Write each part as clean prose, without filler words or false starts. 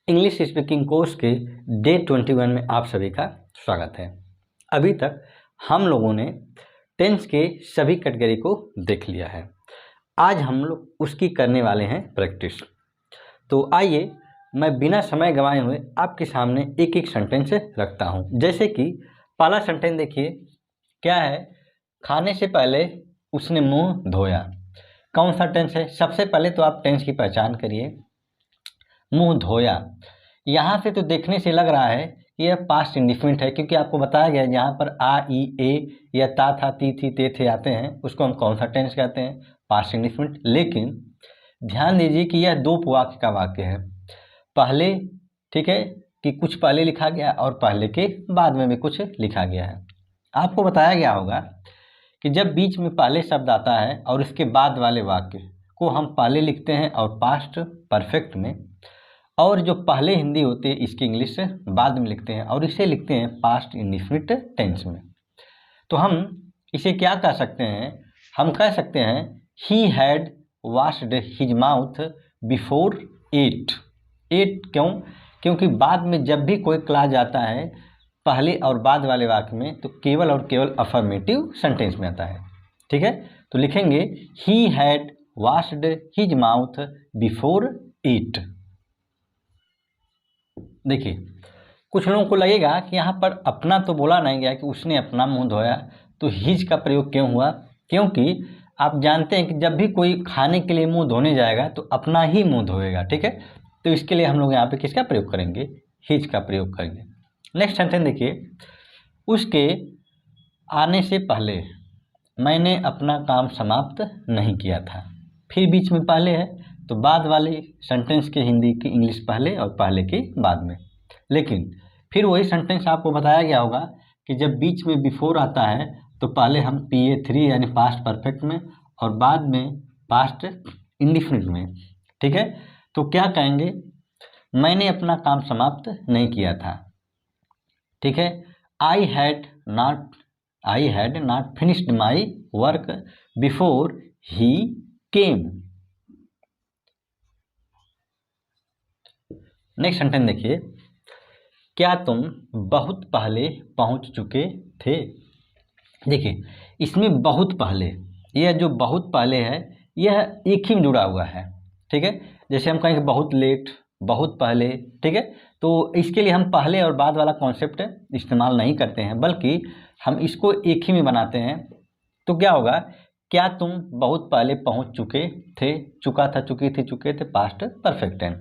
English speaking course के day 21 में आप सभी का स्वागत है। अभी तक हम लोगों ने टेंस के सभी कैटेगरी को देख लिया है। आज हम लोग उसकी करने वाले हैं प्रैक्टिस। तो आइए मैं बिना समय गंवाए हुए आपके सामने एक एक सेंटेंस रखता हूं। जैसे कि पहला सेंटेंस देखिए, क्या है? खाने से पहले उसने मुंह धोया। कौन सा टेंस है? सबसे पहले तो आप टेंस की पहचान करिए। मुंह धोया, यहाँ से तो देखने से लग रहा है कि यह पास्ट इंडिफिनिट है, क्योंकि आपको बताया गया है यहाँ पर आ ई ए या ता था ती थी ते थे आते हैं, उसको हम कौन सा टेंस कहते हैं? Past indefinite. लेकिन ध्यान दीजिए कि यह दो वाक्य का वाक्य है। पहले, ठीक है, कि कुछ पहले लिखा गया और पहले के बाद में भी कुछ लिखा गया है। आपको बताया गया होगा कि जब बीच में पहले शब्द आता है और इसके बाद वाले वाक्य को हम पहले लिखते हैं और पास्ट परफेक्ट में, और जो पहले हिंदी होती है इसकी इंग्लिश बाद में लिखते हैं और इसे लिखते हैं पास्ट इंडिफिनिट टेंस में। तो हम इसे क्या कह सकते हैं? हम कह सकते हैं he had washed his mouth before ate. Ate क्यों? क्योंकि बाद में जब भी कोई क्लॉज आता है पहले और बाद वाले वाक्य में, तो केवल और केवल अफर्मेटिव सेंटेंस में आता है। ठीक है, तो लिखेंगे he had washed his mouth before ate. देखिए, कुछ लोगों को लगेगा कि यहाँ पर अपना तो बोला नहीं गया कि उसने अपना मुंह धोया, तो हिज का प्रयोग क्यों हुआ? क्योंकि आप जानते हैं कि जब भी कोई खाने के लिए मुंह धोने जाएगा तो अपना ही मुंह धोएगा। ठीक है, तो इसके लिए हम लोग यहाँ पे किसका प्रयोग करेंगे? हिज का प्रयोग करेंगे। नेक्स्ट सेंटेंस देखिए, उसके आने से पहले मैंने अपना काम समाप्त नहीं किया था। फिर बीच में पहले है, तो बाद वाले सेंटेंस के हिंदी की इंग्लिश पहले और पहले के बाद में। लेकिन फिर वही सेंटेंस आपको बताया गया होगा कि जब बीच में बिफोर आता है तो पहले हम PA3 यानी पास्ट परफेक्ट में और बाद में पास्ट इंडिफिनिट में। ठीक है, तो क्या कहेंगे? मैंने अपना काम समाप्त नहीं किया था। ठीक है, I had not finished my work before he came. Next sentence देखिए, क्या तुम बहुत पहले पहुंच चुके थे? देखिए, इसमें बहुत पहले, यह जो बहुत पहले है यह एक ही में जुड़ा हुआ है। ठीक है, जैसे हम कहेंगे बहुत लेट, बहुत पहले। ठीक है, तो इसके लिए हम पहले और बाद वाला कॉन्सेप्ट इस्तेमाल नहीं करते हैं, बल्कि हम इसको एक ही में बनाते हैं। तो क्या होगा? क्या तुम बहुत पहले पहुंच चुके थे। चुका था, चुकी थी, चुके थे, पास्ट परफेक्ट है।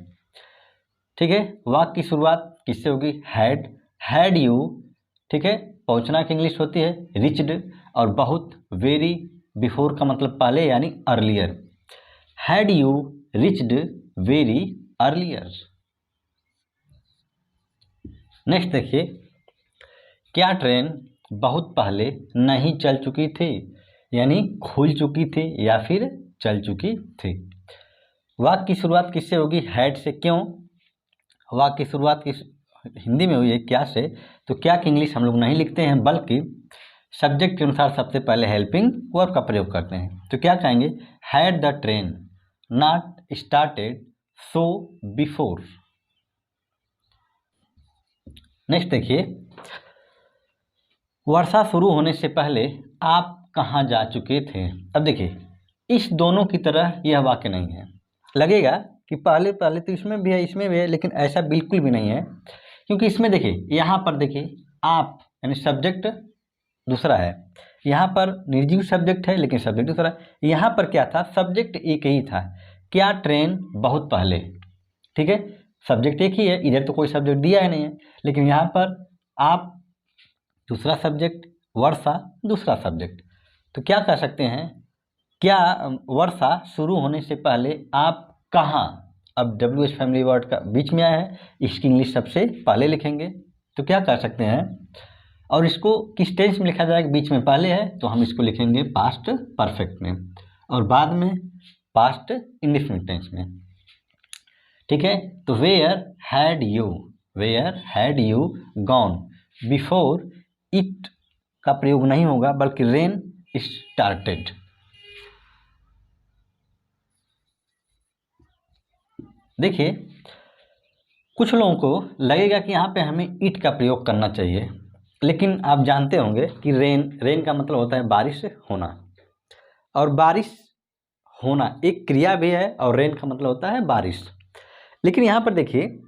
ठीक है, वाक्य की शुरुआत किससे होगी? Had you. ठीक है, पहुंचना की इंग्लिश होती है रिच्ड, और बहुत वेरी, बिफोर का मतलब पहले यानी earlier. Had you reached very earlier. Next देखिए, क्या ट्रेन बहुत पहले नहीं चल चुकी थी, यानी खुल चुकी थी या फिर चल चुकी थी। वाक्य की शुरुआत किससे होगी? हैड से। क्यों? वाक्य की शुरुआत किस हिंदी में हुई है क्या से, तो क्या की इंग्लिश हम लोग नहीं लिखते हैं, बल्कि सब्जेक्ट के अनुसार सबसे पहले हेल्पिंग वर्ब का प्रयोग करते हैं। तो क्या कहेंगे? Had the train not started so before. Next देखिए, वर्षा शुरू होने से पहले आप कहाँ जा चुके थे? अब देखिए, इस दोनों की तरह यह वाक्य नहीं है। लगेगा कि पहले पहले तो इसमें भी है, इसमें भी है, लेकिन ऐसा बिल्कुल भी नहीं है। क्योंकि इसमें देखिए, यहाँ पर देखिए आप यानी सब्जेक्ट दूसरा है, यहाँ पर निर्जीव सब्जेक्ट है लेकिन सब्जेक्ट दूसरा है। यहाँ पर क्या था? सब्जेक्ट एक ही था, क्या ट्रेन बहुत पहले। ठीक है, सब्जेक्ट एक ही है, इधर तो कोई सब्जेक्ट दिया ही नहीं है, लेकिन यहाँ पर आप दूसरा सब्जेक्ट, वर्षा दूसरा सब्जेक्ट। तो क्या कह सकते हैं? क्या वर्षा शुरू होने से पहले आप कहाँ, अब WH फैमिली वर्ड का बीच में आया है, इसकी इंग्लिश सबसे पहले लिखेंगे। तो क्या कर सकते हैं? और इसको किस टेंस में लिखा जाएगा? बीच में पहले है तो हम इसको लिखेंगे पास्ट परफेक्ट में, और बाद में पास्ट इंडिफिनिट टेंस में। ठीक है, तो where had you gone before it का प्रयोग नहीं होगा, बल्कि रेन स्टार्टेड। देखिए, कुछ लोगों को लगेगा कि यहाँ पे हमें इट का प्रयोग करना चाहिए, लेकिन आप जानते होंगे कि रेन का मतलब होता है बारिश होना, और बारिश होना एक क्रिया भी है और रेन का मतलब होता है बारिश। लेकिन यहाँ पर देखिए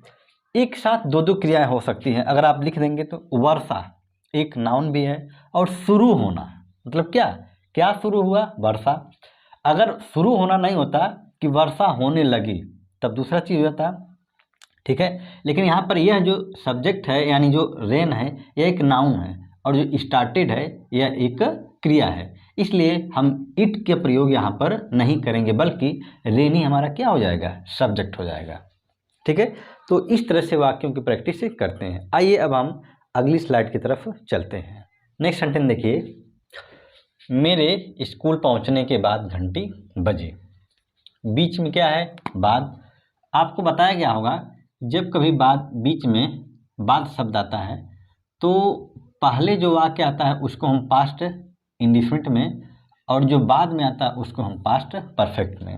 एक साथ दो दो क्रियाएं हो सकती हैं। अगर आप लिख देंगे तो वर्षा एक नाउन भी है, और शुरू होना मतलब क्या क्या शुरू हुआ, वर्षा। अगर शुरू होना नहीं होता कि वर्षा होने लगी तब दूसरा चीज़ हो जाता, ठीक है। लेकिन यहाँ पर यह जो सब्जेक्ट है यानी जो रेन है यह एक नाउन है, और जो स्टार्टेड है यह एक क्रिया है, इसलिए हम इट के प्रयोग यहाँ पर नहीं करेंगे, बल्कि रेन ही हमारा क्या हो जाएगा, सब्जेक्ट हो जाएगा, ठीक है। तो इस तरह से वाक्यों की प्रैक्टिस करते हैं। आइए अब हम अगली स्लाइड की तरफ चलते हैं। नेक्स्ट सेंटेंस देखिए, मेरे स्कूल पहुंचने के बाद घंटी बजी। बीच में क्या है, बाद। आपको बताया गया होगा जब कभी बाद बीच में बाद शब्द आता है तो पहले जो वाक्य आता है उसको हम पास्ट इंडिफिनिट में, और जो बाद में आता है उसको हम पास्ट परफेक्ट में।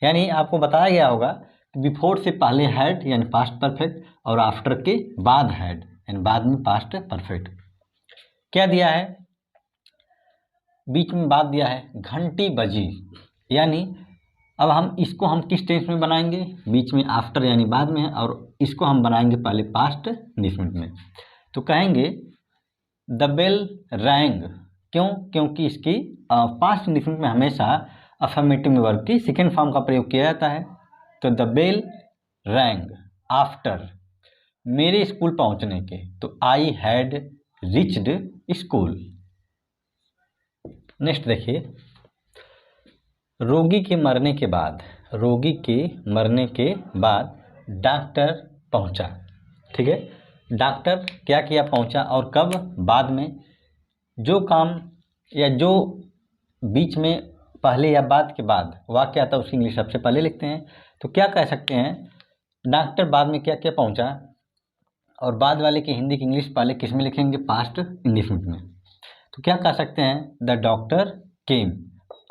यानी आपको बताया गया होगा बिफोर से पहले हैड यानी पास्ट परफेक्ट, और आफ्टर के बाद हैड यानी बाद में पास्ट परफेक्ट। क्या दिया है, बीच में बाद दिया है, घंटी बजी, यानी अब हम इसको हम किस टेंस में बनाएंगे, बीच में आफ्टर यानी बाद में है, और इसको हम बनाएंगे पहले पास्ट इंडिफिनिट में। तो कहेंगे द बेल रैंग, क्यों, क्योंकि इसकी पास्ट इंडिफिनिट में हमेशा अफर्मेटिव वर्ब की सेकेंड फॉर्म का प्रयोग किया जाता है। तो द बेल रैंग आफ्टर मेरे स्कूल पहुंचने के, तो I had reached school. Next देखिए, रोगी के मरने के बाद, रोगी के मरने के बाद डॉक्टर पहुंचा, ठीक है। डॉक्टर क्या किया, पहुंचा, और कब, बाद में। जो काम या जो बीच में पहले या बाद के बाद वाक्य आता है उसकी इंग्लिश सबसे पहले लिखते हैं। तो क्या कह सकते हैं, डॉक्टर बाद में क्या क्या पहुंचा, और बाद वाले की हिंदी की इंग्लिश पहले किस में लिखेंगे, पास्ट इंडिफिनिट में। तो क्या कह सकते हैं, the doctor came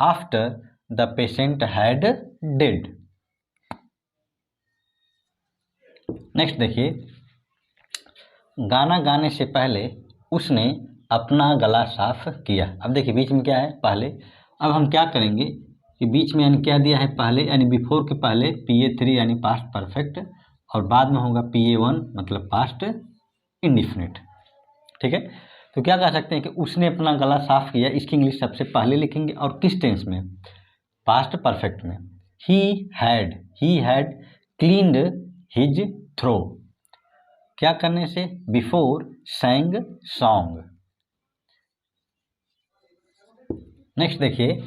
after the patient had dead. Next देखिए, गाना गाने से पहले उसने अपना गला साफ किया। अब देखिए बीच में क्या है, पहले। अब हम क्या करेंगे कि बीच में यानी क्या दिया है, पहले यानी बिफोर के पहले PA3 यानी पास्ट परफेक्ट, और बाद में होगा PA1 मतलब पास्ट इंडिफिनिट, ठीक है। तो क्या कह सकते हैं कि उसने अपना गला साफ किया, इसकी इंग्लिश सबसे पहले लिखेंगे, और किस टेंस में, पास्ट परफेक्ट में। He had cleaned his throw, क्या करने से, बिफोर सैंग सॉन्ग। नेक्स्ट देखिए,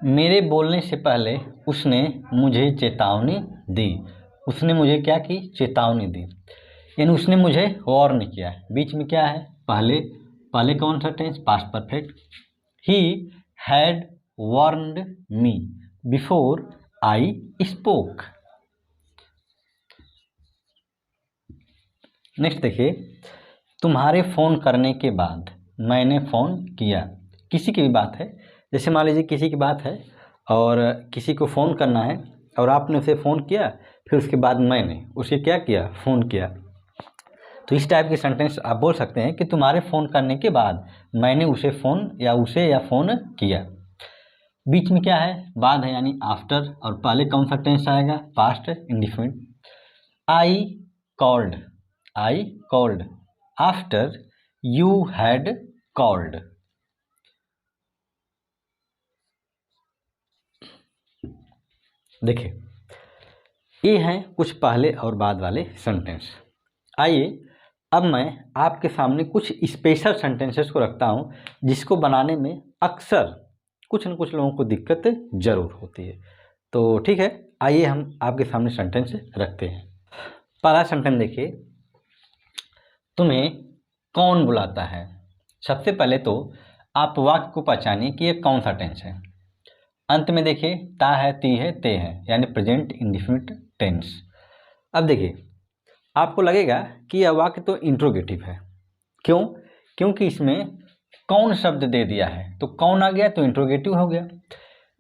मेरे बोलने से पहले उसने मुझे चेतावनी दी। उसने मुझे क्या की, चेतावनी दी, यानी उसने मुझे वार्न किया। बीच में क्या है, पहले, पहले कौन सा tense, past perfect. He had warned me before I spoke. Next देखिए, तुम्हारे फ़ोन करने के बाद मैंने फ़ोन किया। किसी की भी बात है, जैसे मान लीजिए किसी की बात है और किसी को फ़ोन करना है और आपने उसे फ़ोन किया, फिर उसके बाद मैंने उसे क्या किया, फ़ोन किया। तो इस टाइप के सेंटेंस आप बोल सकते हैं कि तुम्हारे फ़ोन करने के बाद मैंने उसे फ़ोन या फ़ोन किया। बीच में क्या है, बाद है यानी आफ्टर, और पहले कौन सा टेंस आएगा, past indefinite. I called after you had called. देखिए ये हैं कुछ पहले और बाद वाले सेंटेंस। आइए अब मैं आपके सामने कुछ स्पेशल सेंटेंसेस को रखता हूं जिसको बनाने में अक्सर कुछ न कुछ लोगों को दिक्कत ज़रूर होती है। तो ठीक है, आइए हम आपके सामने सेंटेंस रखते हैं। पहला सेंटेंस देखिए, तुम्हें कौन बुलाता है। सबसे पहले तो आप वाक्य को पहचानिए कि ये कौन सा टेंस है। अंत में देखिए ता है, ती है, ते है, यानी प्रेजेंट इंडिफिनिट टेंस। अब देखिए आपको लगेगा कि यह वाक्य तो इंट्रोगेटिव है। क्यों, क्योंकि इसमें कौन शब्द दे दिया है, तो कौन आ गया तो इंट्रोगेटिव हो गया।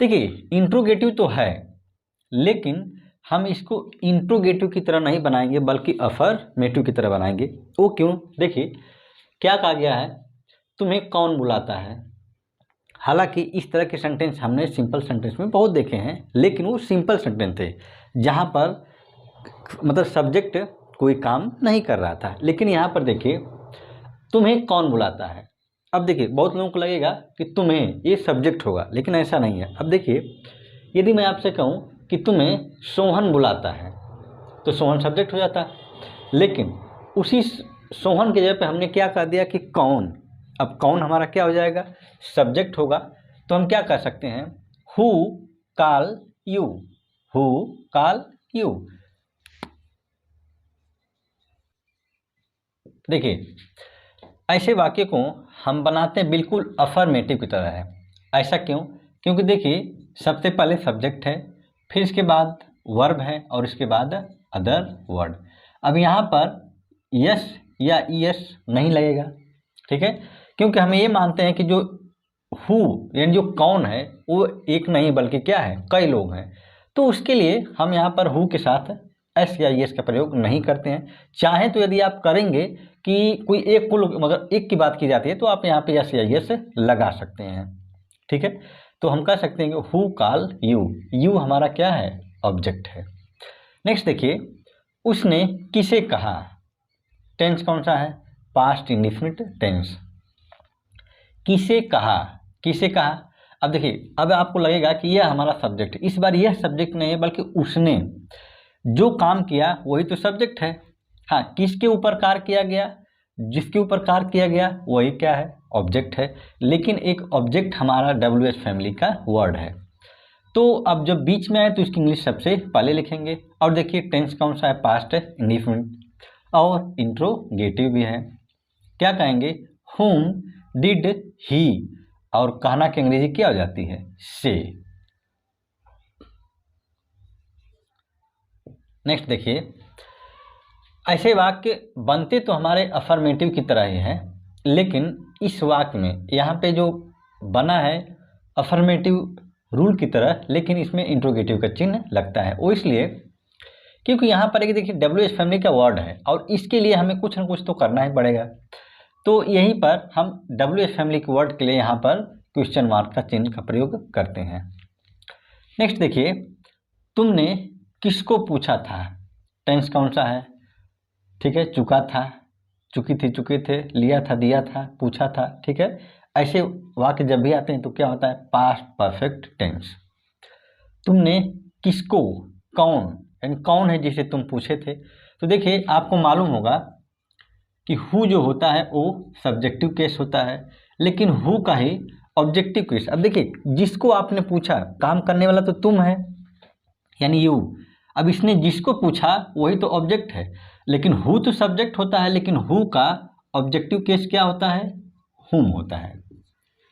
देखिए इंट्रोगेटिव तो है, लेकिन हम इसको इंट्रोगेटिव की तरह नहीं बनाएंगे बल्कि अफर्मेटिव की तरह बनाएंगे। वो क्यों? देखिए क्या कहा गया है, तुम्हें कौन बुलाता है। हालांकि इस तरह के सेंटेंस हमने सिंपल सेंटेंस में बहुत देखे हैं, लेकिन वो सिंपल सेंटेंस थे जहाँ पर मतलब सब्जेक्ट कोई काम नहीं कर रहा था। लेकिन यहाँ पर देखिए तुम्हें कौन बुलाता है। अब देखिए बहुत लोगों को लगेगा कि तुम्हें ये सब्जेक्ट होगा, लेकिन ऐसा नहीं है। अब देखिए यदि मैं आपसे कहूँ कि तुम्हें सोहन बुलाता है तो सोहन सब्जेक्ट हो जाता, लेकिन उसी सोहन की जगह पे हमने क्या कर दिया कि कौन। अब कौन हमारा क्या हो जाएगा? सब्जेक्ट होगा। तो हम क्या कर सकते हैं? Who call you, who call you. देखिए ऐसे वाक्य को हम बनाते हैं बिल्कुल अफर्मेटिव की तरह है। ऐसा क्यों? क्योंकि देखिए सबसे पहले सब्जेक्ट है, फिर इसके बाद वर्ब है और इसके बाद अदर वर्ड। अब यहाँ पर यस या ईएस नहीं लगेगा, ठीक है, क्योंकि हम ये मानते हैं कि जो हु यानी जो कौन है वो एक नहीं बल्कि क्या है, कई लोग हैं। तो उसके लिए हम यहाँ पर हु के साथ एस या एस का प्रयोग नहीं करते हैं। चाहे तो यदि आप करेंगे कि कोई एक को मगर एक की बात की जाती है तो आप यहाँ पे एस या एस लगा सकते हैं, ठीक है। तो हम कह सकते हैं कि हु कॉल यू, यू हमारा क्या है? ऑब्जेक्ट है। नेक्स्ट देखिए उसने किसे कहा। टेंस कौन सा है? Past indefinite tense. किसे कहा, किसे कहा। अब देखिए अब आपको लगेगा कि यह हमारा सब्जेक्ट, इस बार यह सब्जेक्ट नहीं है बल्कि उसने जो काम किया वही तो सब्जेक्ट है। हाँ, किसके ऊपर कार्य किया गया, जिसके ऊपर कार्य किया गया वही क्या है? ऑब्जेक्ट है। लेकिन एक ऑब्जेक्ट हमारा WH फैमिली का वर्ड है। तो अब जब बीच में आए तो इसकी इंग्लिश सबसे पहले लिखेंगे। और देखिए टेंस कौन सा है? पास्ट इंडेफिनिट और इंट्रोगेटिव भी है। क्या कहेंगे? whom did he, और कहना की अंग्रेजी क्या हो जाती है? से। नेक्स्ट देखिए ऐसे वाक्य बनते तो हमारे अफर्मेटिव की तरह ही हैं, लेकिन इस वाक्य में यहाँ पे जो बना है अफर्मेटिव रूल की तरह, लेकिन इसमें इंट्रोगेटिव का चिन्ह लगता है। वो इसलिए क्योंकि यहाँ पर एक देखिए WH फैमिली का वर्ड है और इसके लिए हमें कुछ न कुछ तो करना ही पड़ेगा। तो यहीं पर हम WH फैमिली के वर्ड के लिए यहाँ पर क्वेश्चन मार्क का चिन्ह का प्रयोग करते हैं। नेक्स्ट देखिए तुमने किसको पूछा था। टेंस कौन सा है? ठीक है, चुका था, चुकी थी, चुके थे, लिया था, दिया था, पूछा था, ठीक है। ऐसे वाक्य जब भी आते हैं तो क्या होता है? Past perfect tense. तुमने किसको, कौन, यानी कौन है जिसे तुम पूछे थे। तो देखिए आपको मालूम होगा कि हु जो होता है वो सब्जेक्टिव केस होता है, लेकिन हु का ही ऑब्जेक्टिव केस। अब देखिए जिसको आपने पूछा, काम करने वाला तो तुम है यानी यू। अब इसने जिसको पूछा वही तो ऑब्जेक्ट है, लेकिन हु तो सब्जेक्ट होता है, लेकिन हु का ऑब्जेक्टिव केस क्या होता है? हुम होता है,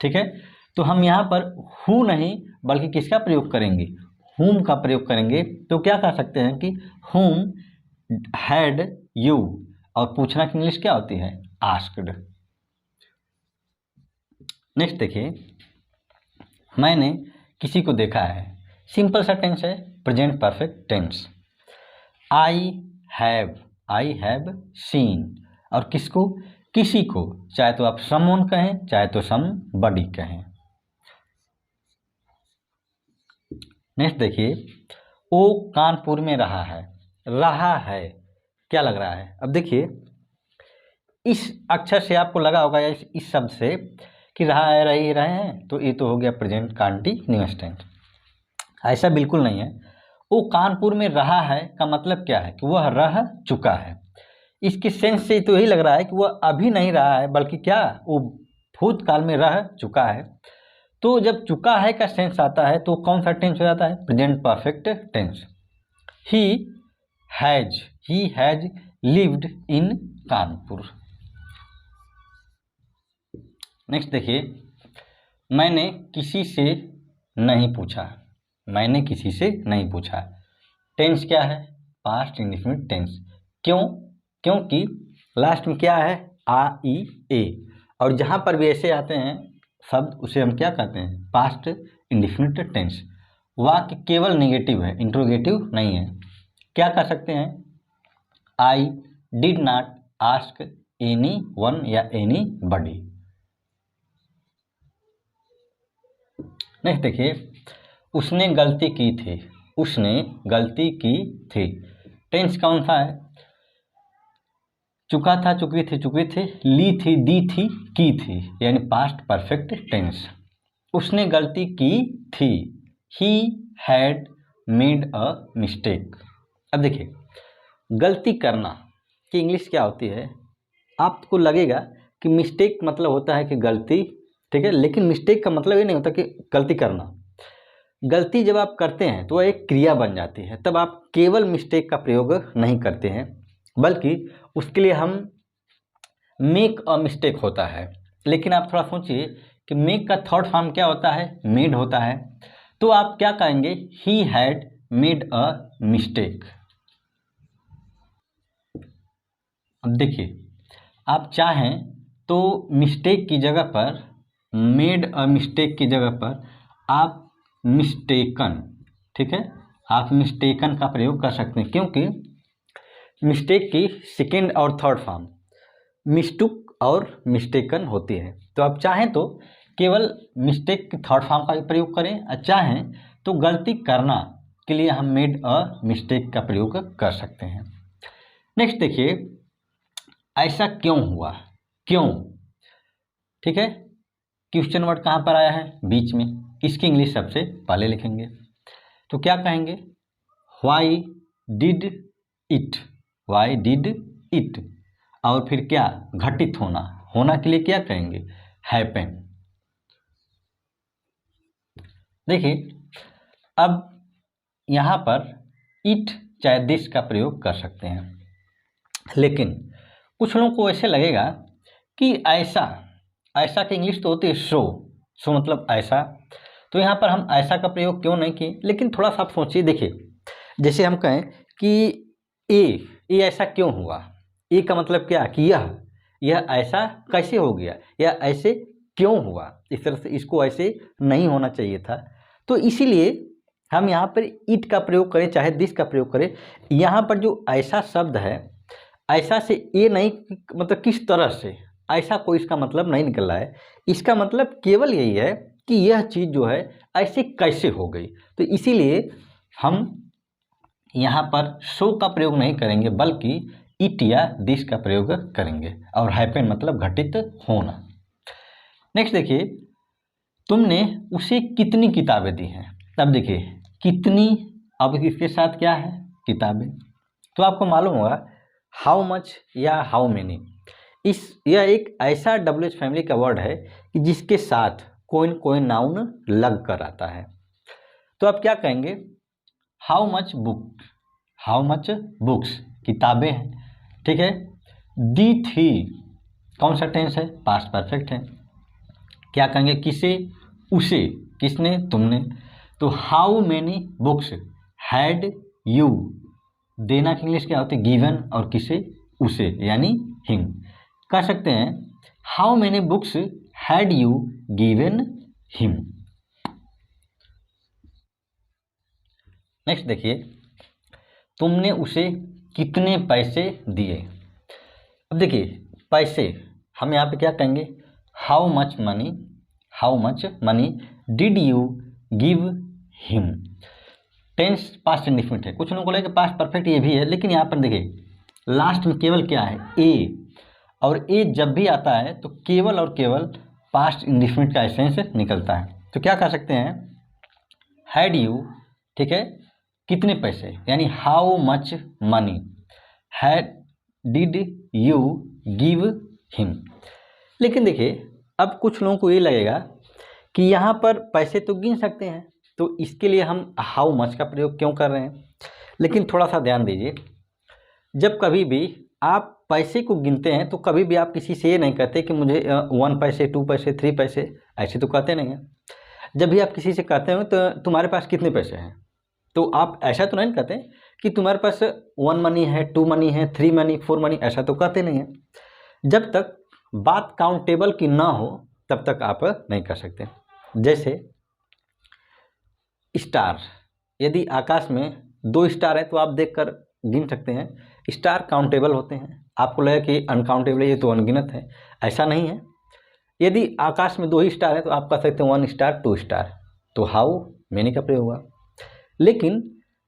ठीक है। तो हम यहाँ पर हु नहीं बल्कि किसका प्रयोग करेंगे? हुम का प्रयोग करेंगे। तो क्या कह सकते हैं कि हुम हैड यू, और पूछना की इंग्लिश क्या होती है? आस्क्ड। नेक्स्ट देखिए मैंने किसी को देखा है। सिंपल सा टेंस है, present perfect tense. I have seen, और किसको? किसी को, चाहे तो आप समवन कहें चाहे तो समबडी कहें। नेक्स्ट देखिए वो कानपुर में रहा है। रहा है क्या लग रहा है? अब देखिए इस अक्षर से आपको लगा होगा या इस शब्द से कि रहा है, रही रहे हैं, तो ये तो हो गया प्रेजेंट कंटीन्यूअस टेंस। ऐसा बिल्कुल नहीं है। वो कानपुर में रहा है का मतलब क्या है? कि वह रह चुका है। इसके सेंस से तो यही लग रहा है कि वह अभी नहीं रहा है बल्कि क्या, वो भूतकाल में रह चुका है। तो जब चुका है का सेंस आता है तो कौन सा टेंस हो जाता है? Present perfect tense. He has lived in Kanpur. Next देखिए मैंने किसी से नहीं पूछा। मैंने किसी से नहीं पूछा। टेंस क्या है? Past indefinite tense. क्यों? क्योंकि लास्ट में क्या है? आ ई ए, और जहाँ पर भी ऐसे आते हैं शब्द उसे हम क्या कहते हैं? Past indefinite tense. वाक्य केवल नेगेटिव है, इंट्रोगेटिव नहीं है। क्या कर सकते हैं? I did not ask any one या एनी बडी। नेक्स्ट देखिए, उसने गलती की थी, उसने गलती की थी। टेंस कौन सा है? चुका था, चुकी थी, चुके थे, ली थी, दी थी, की थी, यानी पास्ट परफेक्ट टेंस। उसने गलती की थी, he had made a mistake. अब देखिए, गलती करना की इंग्लिश क्या होती है? आपको लगेगा कि मिस्टेक मतलब होता है कि गलती, ठीक है, लेकिन मिस्टेक का मतलब ये नहीं होता कि गलती करना। गलती जब आप करते हैं तो वह एक क्रिया बन जाती है, तब आप केवल मिस्टेक का प्रयोग नहीं करते हैं, बल्कि उसके लिए हम मेक अ मिस्टेक होता है। लेकिन आप थोड़ा सोचिए कि मेक का थर्ड फॉर्म क्या होता है? मेड होता है। तो आप क्या कहेंगे? He had made a mistake. अब देखिए, आप चाहें तो मिस्टेक की जगह पर, मेड अ मिस्टेक की जगह पर आप मिस्टेकन, ठीक है, आप मिस्टेकन का प्रयोग कर सकते हैं, क्योंकि मिस्टेक की सेकेंड और थर्ड फॉर्म मिस्टुक और मिस्टेकन होती है। तो आप चाहें तो केवल मिस्टेक की थर्ड फॉर्म का भी प्रयोग करें, और चाहें तो गलती करना के लिए हम मेड अ मिस्टेक का प्रयोग कर सकते हैं। नेक्स्ट देखिए, ऐसा क्यों हुआ? क्यों, ठीक है, क्वेश्चन वर्ड कहाँ पर आया है? बीच में। इसकी इंग्लिश सबसे पहले लिखेंगे। तो क्या कहेंगे? Why did it, why did it. और फिर क्या? घटित होना, होना के लिए क्या कहेंगे? हैपन। देखिए, अब यहाँ पर इट चाहे दिस का प्रयोग कर सकते हैं, लेकिन कुछ लोगों को ऐसे लगेगा कि ऐसा, ऐसा की इंग्लिश तो होती है सो, सो मतलब ऐसा, तो यहाँ पर हम ऐसा का प्रयोग क्यों नहीं किए? लेकिन थोड़ा सा आप सोचिए, देखिए, जैसे हम कहें कि ये ऐसा क्यों हुआ? ए का मतलब क्या? कि यह ऐसा कैसे हो गया, या ऐसे क्यों हुआ? इस तरह से इसको ऐसे नहीं होना चाहिए था। तो इसीलिए हम यहाँ पर इट का प्रयोग करें चाहे दिस का प्रयोग करें, यहाँ पर जो ऐसा शब्द है, ऐसा से ये नहीं, मतलब किस तरह से, ऐसा कोई इसका मतलब नहीं निकल रहा है। इसका मतलब केवल यही है कि यह चीज़ जो है ऐसे कैसे हो गई। तो इसीलिए हम यहाँ पर सो का प्रयोग नहीं करेंगे, बल्कि इट या दिस का प्रयोग करेंगे, और हैपन मतलब घटित होना। नेक्स्ट देखिए, तुमने उसे कितनी किताबें दी हैं? अब देखिए, कितनी, अब इसके साथ क्या है? किताबें। तो आपको मालूम होगा हाउ मच या हाउ मेनी, यह एक ऐसा WH फैमिली का वर्ड है कि जिसके साथ कोई न कोई नाउन लग कर आता है। तो आप क्या कहेंगे? How much book, how much books, किताबें हैं, ठीक है। दी थी, कौन सा टेंस है? पास्ट परफेक्ट है। क्या कहेंगे? किसे? उसे। किसने? तुमने। तो how many books had you, देना की इंग्लिश क्या होती है? गिवन, और किसे? उसे, यानी हिम। कह सकते हैं how many books had you given him. Next देखिए, तुमने उसे कितने पैसे दिए? अब देखिए, पैसे हम यहाँ पे क्या कहेंगे? How much money, how much money did you give him. Tense past indefinite है। कुछ लोगों को लगे पास्ट परफेक्ट ये भी है, लेकिन यहाँ पर देखिए लास्ट में केवल क्या है? ए, और ए जब भी आता है तो केवल और केवल पास्ट इंडिफिनिट का एसेंस निकलता है। तो क्या कह सकते हैं? हैड यू, ठीक है, कितने पैसे, यानी how much money had did you give him. लेकिन देखिए, अब कुछ लोगों को ये लगेगा कि यहाँ पर पैसे तो गिन सकते हैं, तो इसके लिए हम हाउ मच का प्रयोग क्यों कर रहे हैं? लेकिन थोड़ा सा ध्यान दीजिए, जब कभी भी आप पैसे को गिनते हैं तो कभी भी आप किसी से ये नहीं कहते कि मुझे 1 पैसे, 2 पैसे, 3 पैसे, ऐसे तो कहते नहीं हैं। जब भी आप किसी से कहते हो तो तुम्हारे पास कितने पैसे हैं, तो आप ऐसा तो नहीं कहते कि तुम्हारे पास 1 मनी है, 2 मनी है, 3 मनी, 4 मनी, ऐसा तो कहते नहीं हैं। जब तक बात काउंटेबल की ना हो तब तक आप नहीं कर सकते। जैसे स्टार, यदि आकाश में 2 स्टार है तो आप देखकर गिन सकते हैं। स्टार काउंटेबल होते हैं, आपको लगे कि अनकाउंटेबल है, ये तो अनगिनत है, ऐसा नहीं है। यदि आकाश में 2 ही स्टार है तो आप कह सकते हैं 1 स्टार 2 स्टार, तो हाउ मैनी का प्रयोग हुआ। लेकिन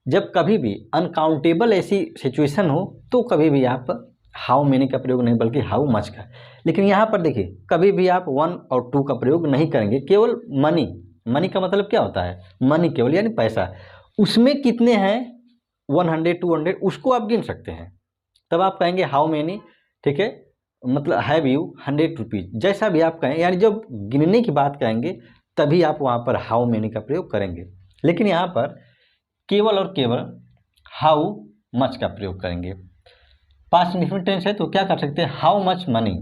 जब कभी भी अनकाउंटेबल ऐसी सिचुएशन हो तो कभी भी आप हाउ मैनी का प्रयोग नहीं बल्कि हाउ मच का। लेकिन यहाँ पर देखिए कभी भी आप 1 और 2 का प्रयोग नहीं करेंगे, केवल मनी। मनी का मतलब क्या होता है? मनी केवल यानी पैसा, उसमें कितने हैं 100 200 उसको आप गिन सकते हैं, तब आप कहेंगे हाउ मैनी, ठीक है, मतलब हैव यू 100 रुपीज़, जैसा भी आप कहें, यानी जब गिनने की बात कहेंगे तभी आप वहाँ पर हाउ मैनी का प्रयोग करेंगे। लेकिन यहाँ पर केवल और केवल हाउ मच का प्रयोग करेंगे। पास्ट इंडेफिनिट टेंस है तो क्या कर सकते हैं? How much money,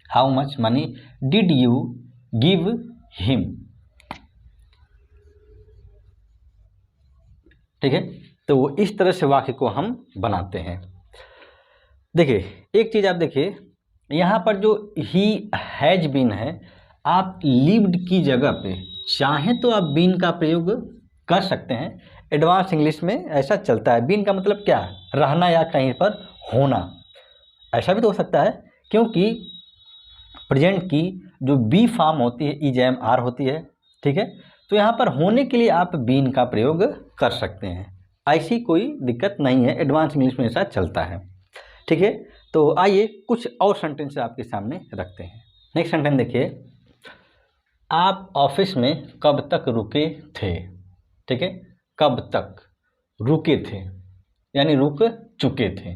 how much money did you give him, ठीक है। तो इस तरह से वाक्य को हम बनाते हैं। देखिए एक चीज़ आप देखिए, यहाँ पर जो ही हैज बीन है, आप लिव्ड की जगह पे चाहें तो आप बीन का प्रयोग कर सकते हैं। एडवांस इंग्लिश में ऐसा चलता है। बीन का मतलब क्या है? रहना या कहीं पर होना, ऐसा भी तो हो सकता है, क्योंकि प्रेजेंट की जो बी फॉर्म होती है इज एम आर होती है, ठीक है। तो यहाँ पर होने के लिए आप बीन का प्रयोग कर सकते हैं, ऐसी कोई दिक्कत नहीं है, एडवांस इंग्लिश में ऐसा चलता है, ठीक है। तो आइए कुछ और सेंटेंस आपके सामने रखते हैं। नेक्स्ट सेंटेंस देखिए, आप ऑफिस में कब तक रुके थे, ठीक है। कब तक रुके थे यानी रुक चुके थे।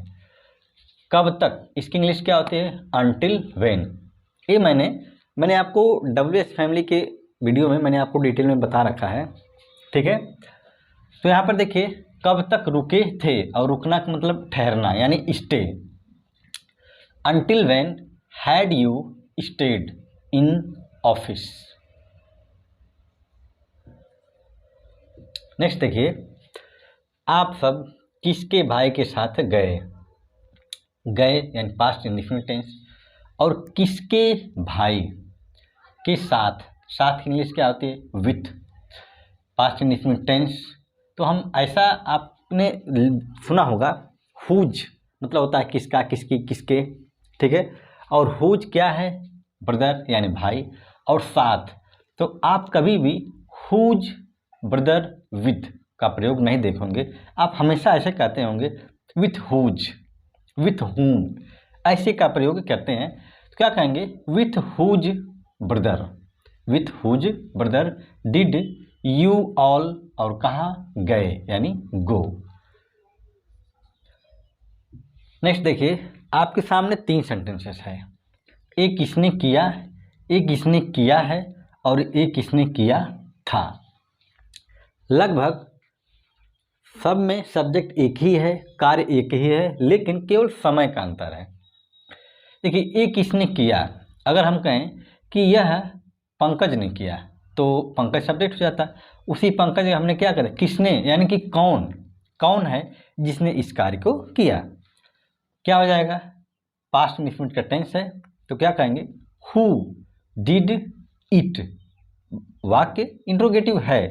कब तक इसकी इंग्लिश क्या होती है? Until when. ये मैंने आपको WH फैमिली के वीडियो में मैंने आपको डिटेल में बता रखा है, ठीक है। तो यहाँ पर देखिए कब तक रुके थे, और रुकना का मतलब ठहरना यानी stay. Until when had you stayed in office. Next देखिए, आप सब किसके भाई के साथ गए। गए यानी पास्ट इंडेफिनिट टेंस, और किसके भाई के साथ, साथ इंग्लिश क्या होती है? विथ। पास्ट इंडेफिनिट टेंस तो हम ऐसा आपने सुना होगा, हुज मतलब होता है किसका, किसकी, किसके, ठीक है। और हुज क्या है? ब्रदर यानी भाई, और साथ। तो आप कभी भी हुज ब्रदर विथ का प्रयोग नहीं देखोगे, आप हमेशा ऐसे कहते होंगे विथ हुज, विथ हुम, ऐसे का प्रयोग करते हैं। तो क्या कहेंगे? With whose brother, with whose brother did you all, और कहाँ गए यानी गो। नेक्स्ट देखिए, आपके सामने 3 सेंटेंसेस है। एक किसने किया, एक किसने किया है, और एक किसने किया था। लगभग सब में सब्जेक्ट एक ही है, कार्य एक ही है, लेकिन केवल समय का अंतर है। देखिए एक किसने किया, अगर हम कहें कि यह पंकज ने किया तो पंकज सब्जेक्ट हो जाता। उसी पंकज हमने क्या करा, किसने यानी कि कौन, कौन है जिसने इस कार्य को किया, क्या हो जाएगा? पास्ट इंडेफिनिट का टेंस है, तो क्या कहेंगे? Who did it. वाक्य इंट्रोगेटिव है,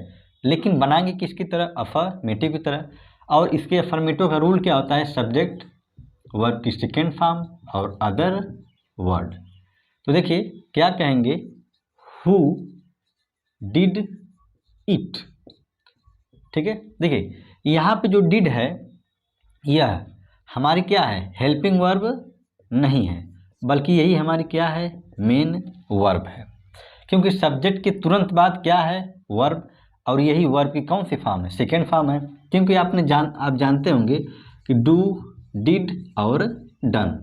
लेकिन बनाएंगे किसकी तरह? अफर्मेटिव की तरह। और इसके अफर्मेटिव का रूल क्या होता है? सब्जेक्ट वर्ब की सेकेंड फॉर्म और अदर वर्ड। तो देखिए क्या कहेंगे? हु डिड इट, ठीक है। देखिए यहाँ पे जो डिड है यह हमारी क्या है? हेल्पिंग वर्ब नहीं है, बल्कि यही हमारी क्या है? मेन वर्ब है, क्योंकि सब्जेक्ट के तुरंत बाद क्या है? वर्ब, और यही वर्ब की कौन सी फॉर्म है? सेकेंड फॉर्म है। क्योंकि आप जानते होंगे कि डू, डिड और डन,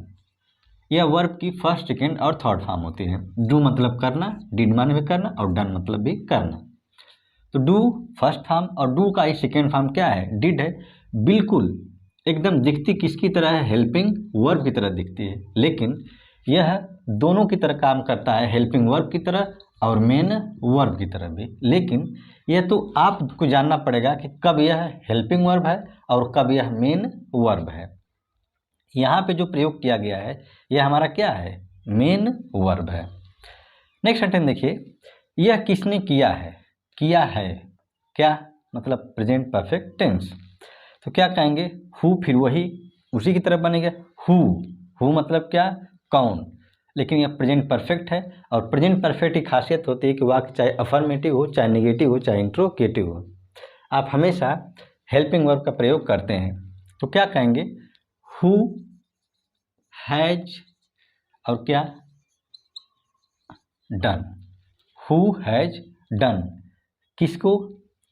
यह वर्ब की फर्स्ट, सेकेंड और थर्ड फॉर्म होती है। डू मतलब करना, डिड माने भी करना, और डन मतलब भी करना। तो डू फर्स्ट फॉर्म और डू का ही सेकेंड फॉर्म क्या है? डिड है। बिल्कुल एकदम दिखती किसकी तरह है? हेल्पिंग वर्ब की तरह दिखती है, लेकिन यह दोनों की तरह काम करता है, हेल्पिंग वर्ब की तरह और मेन वर्ब की तरह भी। लेकिन यह तो आपको जानना पड़ेगा कि कब यह हेल्पिंग वर्ब है और कब यह मेन वर्ब है। यहाँ पे जो प्रयोग किया गया है यह हमारा क्या है? मेन वर्ब है। नेक्स्ट सेंटेंस देखिए, यह किसने किया है? किया है क्या? मतलब प्रेजेंट परफेक्ट टेंस। तो क्या कहेंगे, हु फिर वही उसी की तरफ बनेगा हु मतलब क्या, कौन, लेकिन यह प्रेजेंट परफेक्ट है और प्रेजेंट परफेक्ट की खासियत होती है कि वाक्य चाहे अफर्मेटिव हो, चाहे नेगेटिव हो, चाहे इंट्रोगेटिव हो, आप हमेशा हेल्पिंग वर्ब का प्रयोग करते हैं। तो क्या कहेंगे, हु हैज और क्या, डन, हु हैज डन, किसको,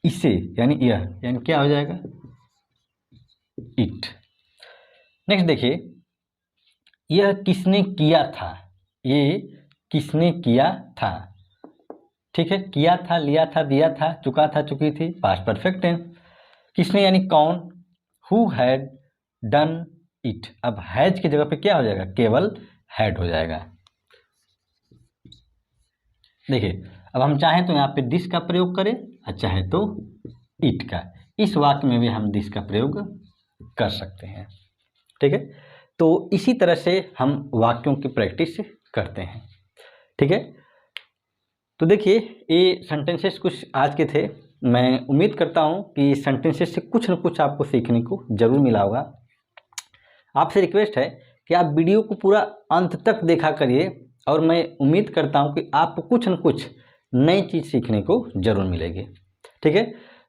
इसे, यानी यह, यानी क्या हो जाएगा, इट। नेक्स्ट देखिए, यह किसने किया था, ये किसने किया था, ठीक है, किया था, लिया था, दिया था, चुका था, चुकी थी, पास्ट परफेक्ट टेंस। किसने यानी कौन, हु हैड डन इट। अब हैज की जगह पे क्या हो जाएगा, केवल हैड हो जाएगा। देखिए, अब हम चाहें तो यहाँ पे दिस का प्रयोग करें और चाहे तो इट का। इस वाक्य में भी हम दिस का प्रयोग कर सकते हैं, ठीक है। तो इसी तरह से हम वाक्यों की प्रैक्टिस करते हैं, ठीक है। तो देखिए, ये सेंटेंसेस कुछ आज के थे। मैं उम्मीद करता हूँ कि सेंटेंसेस से कुछ न कुछ आपको सीखने को जरूर मिला होगा। आपसे रिक्वेस्ट है कि आप वीडियो को पूरा अंत तक देखा करिए और मैं उम्मीद करता हूँ कि आपको कुछ न कुछ नई चीज़ सीखने को जरूर मिलेगी, ठीक है।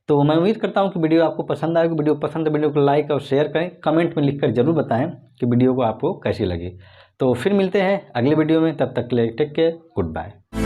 तो मैं उम्मीद करता हूँ कि वीडियो आपको पसंद आएगी। वीडियो पसंद है, वीडियो को लाइक और शेयर करें, कमेंट में लिखकर जरूर बताएं कि वीडियो को आपको कैसी लगी। तो फिर मिलते हैं अगले वीडियो में, तब तक के लिए टेक केयर, गुड बाय।